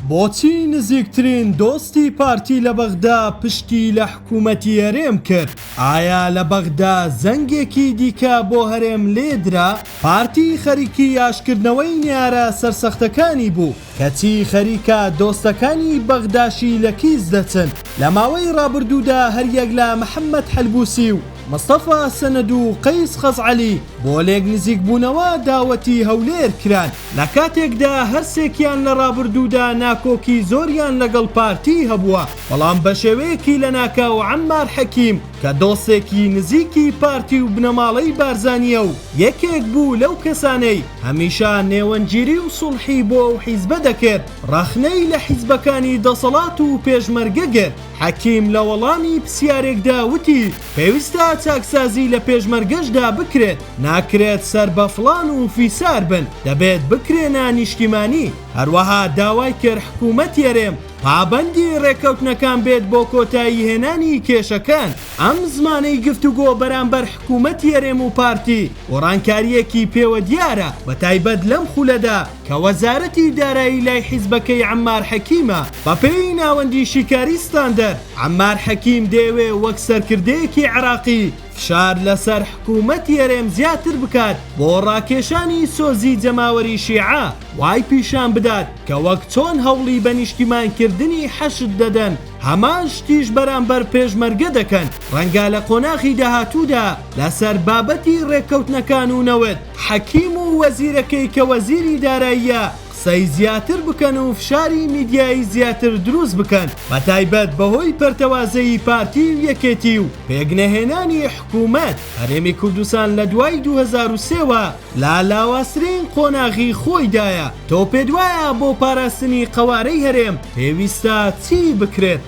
بۆچی نزیکترین دۆستی پارتی لە بەغدا پشتی لە حکوومەتی هەرێم کرد؟ ئایا لە بەغدا زەنگێکی دیکە بۆ هەرێم لێدرا؟ پارتی خەریکی یاشکردنەوەی نیارە سەرسەختەکانی بوو کەچی خەریکە دۆستەکانی بەغداشی لە کیس دەچن. لە ماوەی ڕابردوودا هەریەک لە محەممەد حەلبوسی و مستەفا سەنەد و قەیس خەزعەلی بۆ لێک نزیک بوونەوە داوەتی هەولێر کران. لە کاتێکدا هەرسێکیان لە ڕابردوودا ناکۆکی زۆریان لەگەڵ پارتی هەبووە، بەڵام بە شێوەیەکی لە ناکاو عەمار حەکیم کە دۆستێکی نزیکی پارتی و بنەماڵەی بارزانیە و یەکێک بوو لەو کەسانەی هەمیشە نێوەنگیری و سوڵحی بۆ ئەو حیزبە دەکرد، ڕەخنەی لە حیزبەکانی دەسەڵات و پێشمەرگە گرت. حەکیم لە وەڵامی پرسیارێکدا وتی پێویستە چاکسازی لە پێشمەرگەشدا بکرێت، ناکرێت سەر بە فڵان و فیسار بن، دەبێت بکرێنە نیشتیمانی. هەروەها داوای کرد حکوومەتی هەرێم پابەندی ڕێکەوتنەکان بێت بۆ کۆتایی هێنانی کێشەکان. ئەم زمانەی گفتوگۆ بەرامبەر حکوومەتی هەرێم و پارتی گۆڕانکاریەکی پێوە دیارە، بە تایبەت لەم خولەدا کە وەزارەتی دارایی لای حیزبەکەی عەمار حەکیمە بە پێی ناوەندی شیکاریستاندەر. عەمار حەکیم دەیەوێ وەک سەرکردەیەکی عێراقی فشار لەسەر حکوومەتی هەرێم زیاتر بکات بۆ ڕاکێشانی سۆزی جەماوەری شیعە، وای پیشان بدات کە وەک چۆن هەوڵی بە نیشتیمانکردنی حەشد دەدەن هەمان شتیش بەرامبەر پێشمەرگە دەکەن. ڕەنگە لە قۆناغی داهاتوودا لەسەر بابەتی ڕێکەوتنەکان و نەوت حەکیم و وەزیرەکەی کە وەزیری داراییە قسەی زیاتر بکەن و فشاری میدیایی زیاتر دروست بکەن، بە تایبەت بەهۆی پەرتەوازەی پارتی و یەکێتی و پێگنەهێنانی حکوومەت. هەرێمی کوردستان لە دوای 2003ەوە لا لاواسرین قۆناغی خۆیدایە. تۆ پێ دوایە بۆ پاراستنی قەوارەی هەرێم پێویستە چی بکرێت؟